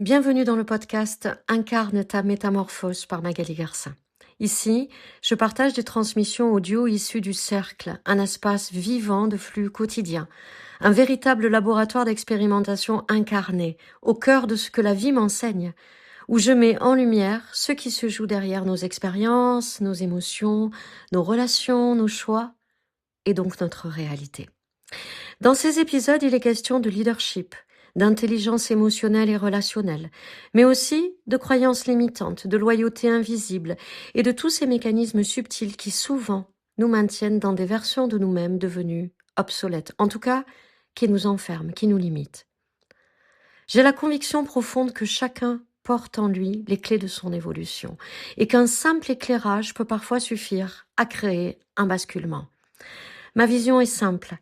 Bienvenue dans le podcast Incarne ta métamorphose par Magali Garcin. Ici, je partage des transmissions audio issues du Cercle, un espace vivant de flux quotidien, un véritable laboratoire d'expérimentation incarné, au cœur de ce que la vie m'enseigne, où je mets en lumière ce qui se joue derrière nos expériences, nos émotions, nos relations, nos choix, et donc notre réalité. Dans ces épisodes, il est question de leadership, d'intelligence émotionnelle et relationnelle, mais aussi de croyances limitantes, de loyauté invisible et de tous ces mécanismes subtils qui souvent nous maintiennent dans des versions de nous-mêmes devenues obsolètes, en tout cas qui nous enferment, qui nous limitent. J'ai la conviction profonde que chacun porte en lui les clés de son évolution et qu'un simple éclairage peut parfois suffire à créer un basculement. Ma vision est simple.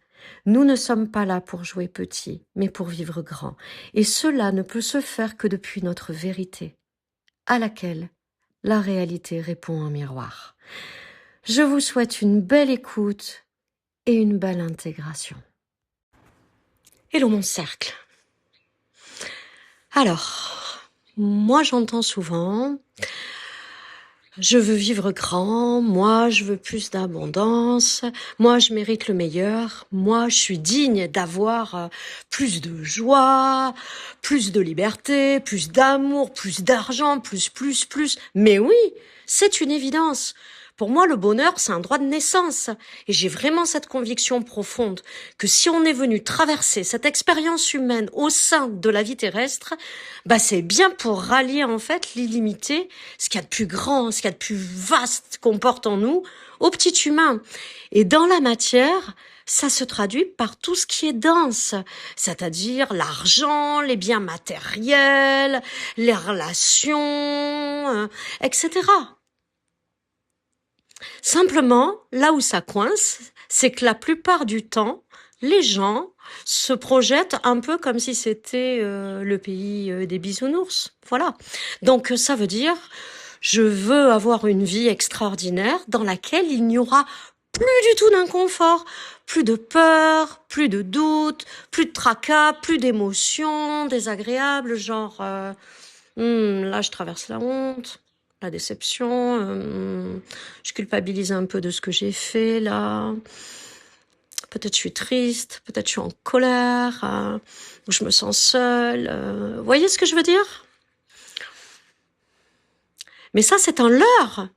Nous ne sommes pas là pour jouer petit, mais pour vivre grand. Et cela ne peut se faire que depuis notre vérité, à laquelle la réalité répond en miroir. Je vous souhaite une belle écoute et une belle intégration. Hello mon cercle. Alors, moi j'entends souvent... Je veux vivre grand, moi je veux plus d'abondance, moi je mérite le meilleur, moi je suis digne d'avoir plus de joie, plus de liberté, plus d'amour, plus d'argent, plus. Mais oui, c'est une évidence. Pour moi, le bonheur, c'est un droit de naissance. Et j'ai vraiment cette conviction profonde que si on est venu traverser cette expérience humaine au sein de la vie terrestre, c'est bien pour rallier en fait l'illimité, ce qu'il y a de plus grand, ce qu'il y a de plus vaste qu'on porte en nous, au petit humain. Et dans la matière, ça se traduit par tout ce qui est dense, c'est-à-dire l'argent, les biens matériels, les relations, etc. Simplement, là où ça coince, c'est que la plupart du temps, les gens se projettent un peu comme si c'était le pays des bisounours. Voilà. Donc ça veut dire, je veux avoir une vie extraordinaire dans laquelle il n'y aura plus du tout d'inconfort, plus de peur, plus de doute, plus de tracas, plus d'émotions désagréables, genre là je traverse la honte, la déception, je culpabilise un peu de ce que j'ai fait là, peut-être je suis triste, peut-être je suis en colère, ou je me sens seule, vous voyez ce que je veux dire? Mais ça c'est un leurre,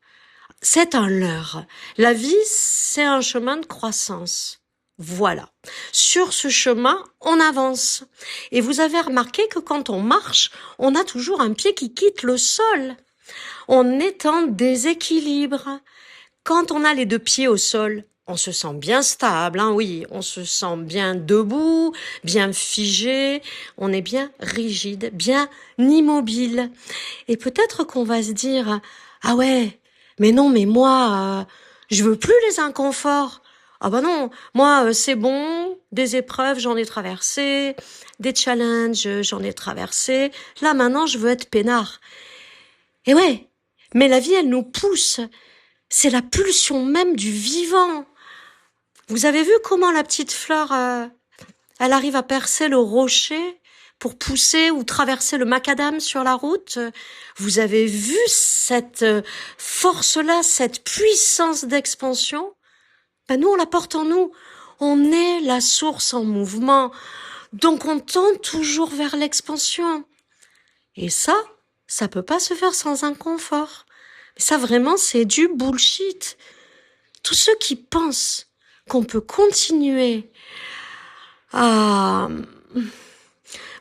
la vie c'est un chemin de croissance. Voilà. Sur ce chemin, on avance. Et vous avez remarqué que quand on marche, on a toujours un pied qui quitte le sol. On est en déséquilibre. Quand on a les deux pieds au sol, on se sent bien stable, oui, on se sent bien debout, bien figé, on est bien rigide, bien immobile. Et peut-être qu'on va se dire, ah ouais, mais non, mais moi, je veux plus les inconforts. Ah non, moi c'est bon, des épreuves j'en ai traversé, des challenges j'en ai traversé, là maintenant je veux être peinard. Et ouais, mais la vie elle nous pousse, c'est la pulsion même du vivant. Vous avez vu comment la petite fleur, elle arrive à percer le rocher pour pousser ou traverser le macadam sur la route? Vous avez vu cette force-là, cette puissance d'expansion? Nous, on la porte en nous. On est la source en mouvement. Donc, on tend toujours vers l'expansion. Et ça peut pas se faire sans inconfort. Mais ça, vraiment, c'est du bullshit. Tous ceux qui pensent qu'on peut continuer à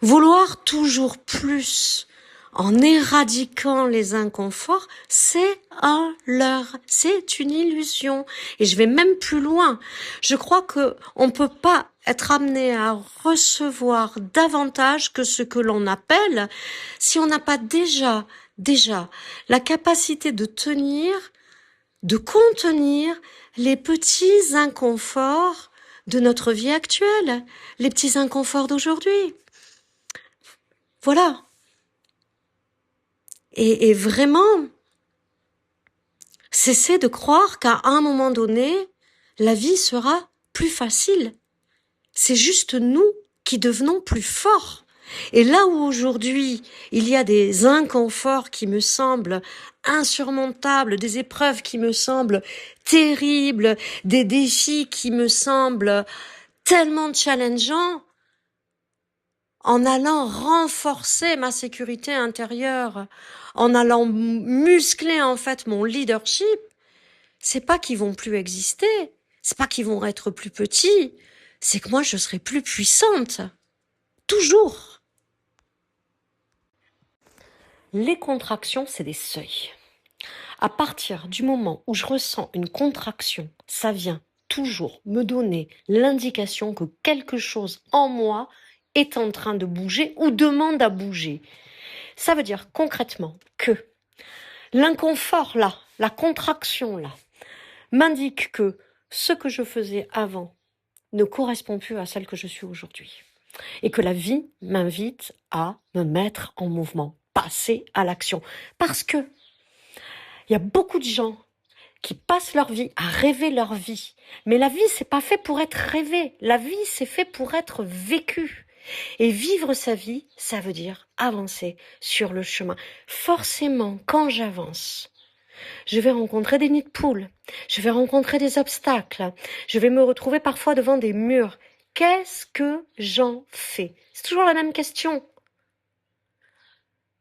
vouloir toujours plus en éradiquant les inconforts, c'est un leurre, c'est une illusion. Et je vais même plus loin. Je crois que on peut pas être amené à recevoir davantage que ce que l'on appelle, si on n'a pas déjà la capacité de tenir, de contenir les petits inconforts de notre vie actuelle, les petits inconforts d'aujourd'hui. Voilà. Et vraiment, cessez de croire qu'à un moment donné, la vie sera plus facile. C'est juste nous qui devenons plus forts. Et là où aujourd'hui, il y a des inconforts qui me semblent insurmontables, des épreuves qui me semblent terribles, des défis qui me semblent tellement challengeants, en allant renforcer ma sécurité intérieure, en allant muscler en fait mon leadership, c'est pas qu'ils vont plus exister, c'est pas qu'ils vont être plus petits, c'est que moi je serai plus puissante. Toujours. Les contractions, c'est des seuils. À partir du moment où je ressens une contraction, ça vient toujours me donner l'indication que quelque chose en moi est en train de bouger ou demande à bouger. Ça veut dire concrètement que l'inconfort là, la contraction là, m'indique que ce que je faisais avant ne correspond plus à celle que je suis aujourd'hui. Et que la vie m'invite à me mettre en mouvement, passer à l'action. Parce que il y a beaucoup de gens qui passent leur vie à rêver leur vie. Mais la vie, c'est pas fait pour être rêvé. La vie, c'est fait pour être vécue. Et vivre sa vie, ça veut dire avancer sur le chemin. Forcément, quand j'avance, je vais rencontrer des nids de poules, je vais rencontrer des obstacles, je vais me retrouver parfois devant des murs. Qu'est-ce que j'en fais? C'est toujours la même question.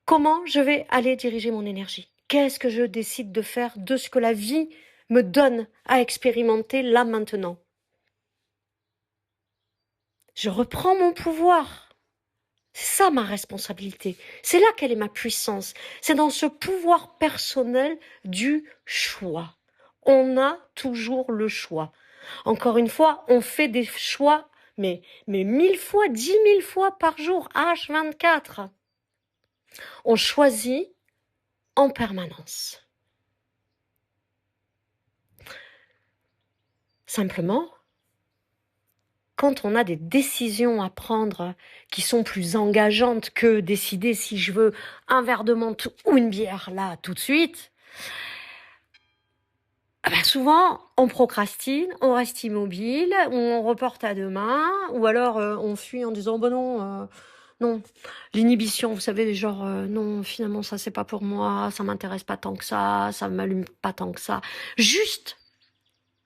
Comment je vais aller diriger mon énergie? Qu'est-ce que je décide de faire de ce que la vie me donne à expérimenter là maintenant? Je reprends mon pouvoir. C'est ça ma responsabilité. C'est là quelle est ma puissance. C'est dans ce pouvoir personnel du choix. On a toujours le choix. Encore une fois, on fait des choix, mais 1000 fois, 10 000 fois par jour, H24. On choisit en permanence. Simplement, quand on a des décisions à prendre qui sont plus engageantes que décider si je veux un verre de menthe ou une bière là tout de suite, souvent on procrastine, on reste immobile, ou on reporte à demain, ou alors on fuit en disant non, l'inhibition, vous savez, genre non, finalement ça c'est pas pour moi, ça m'intéresse pas tant que ça m'allume pas tant que ça, juste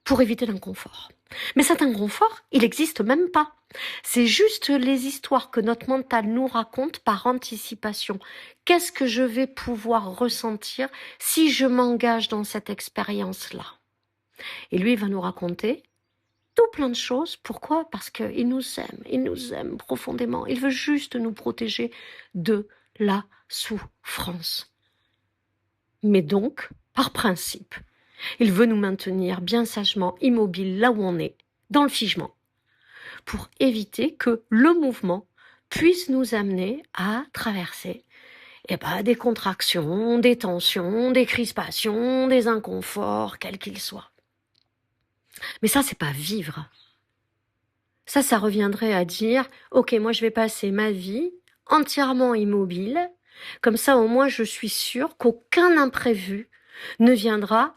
pour éviter l'inconfort. Mais cet inconfort, il n'existe même pas. C'est juste les histoires que notre mental nous raconte par anticipation. Qu'est-ce que je vais pouvoir ressentir si je m'engage dans cette expérience-là? Et lui, il va nous raconter tout plein de choses. Pourquoi? Parce qu'il nous aime profondément. Il veut juste nous protéger de la souffrance. Mais donc, par principe, il veut nous maintenir bien sagement immobiles là où on est, dans le figement, pour éviter que le mouvement puisse nous amener à traverser des contractions, des tensions, des crispations, des inconforts, quels qu'ils soient. Mais ça, c'est pas vivre. Ça reviendrait à dire, ok, moi je vais passer ma vie entièrement immobile, comme ça au moins je suis sûre qu'aucun imprévu ne viendra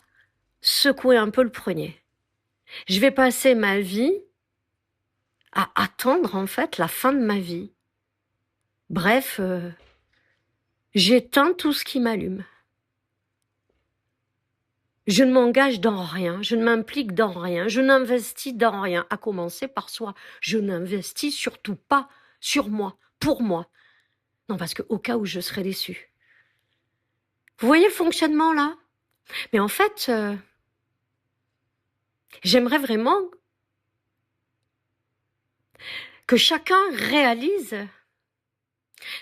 secouer un peu le prunier. Je vais passer ma vie à attendre en fait la fin de ma vie. Bref, j'éteins tout ce qui m'allume. Je ne m'engage dans rien, je ne m'implique dans rien, je n'investis dans rien, à commencer par soi. Je n'investis surtout pas sur moi, pour moi. Non, parce qu'au cas où je serais déçue. Vous voyez le fonctionnement là? Mais en fait, j'aimerais vraiment que chacun réalise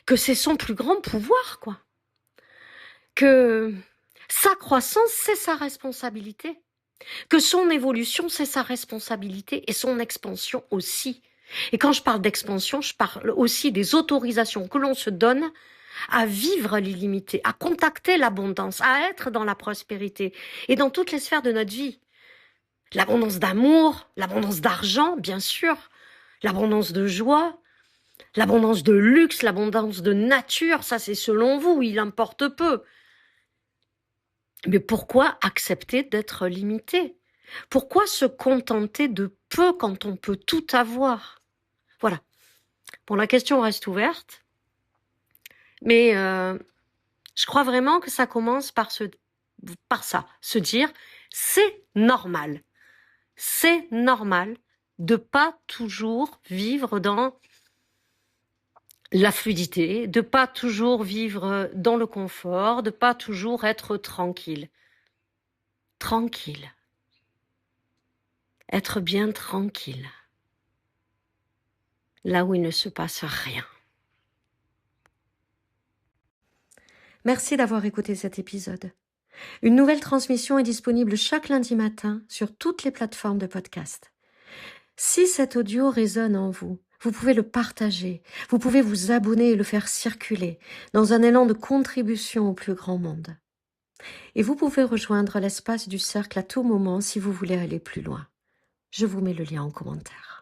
que c'est son plus grand pouvoir, quoi. Que sa croissance, c'est sa responsabilité. Que son évolution, c'est sa responsabilité et son expansion aussi. Et quand je parle d'expansion, je parle aussi des autorisations que l'on se donne à vivre l'illimité, à contacter l'abondance, à être dans la prospérité et dans toutes les sphères de notre vie. L'abondance d'amour, l'abondance d'argent, bien sûr, l'abondance de joie, l'abondance de luxe, l'abondance de nature, ça c'est selon vous, il importe peu. Mais pourquoi accepter d'être limité? Pourquoi se contenter de peu quand on peut tout avoir? Voilà. Bon, la question reste ouverte. Mais je crois vraiment que ça commence par ça, se dire, c'est normal. C'est normal de pas toujours vivre dans la fluidité, de pas toujours vivre dans le confort, de pas toujours être tranquille. Tranquille. Être bien tranquille. Là où il ne se passe rien. Merci d'avoir écouté cet épisode. Une nouvelle transmission est disponible chaque lundi matin sur toutes les plateformes de podcast. Si cet audio résonne en vous, vous pouvez le partager, vous pouvez vous abonner et le faire circuler dans un élan de contribution au plus grand monde. Et vous pouvez rejoindre l'espace du cercle à tout moment si vous voulez aller plus loin. Je vous mets le lien en commentaire.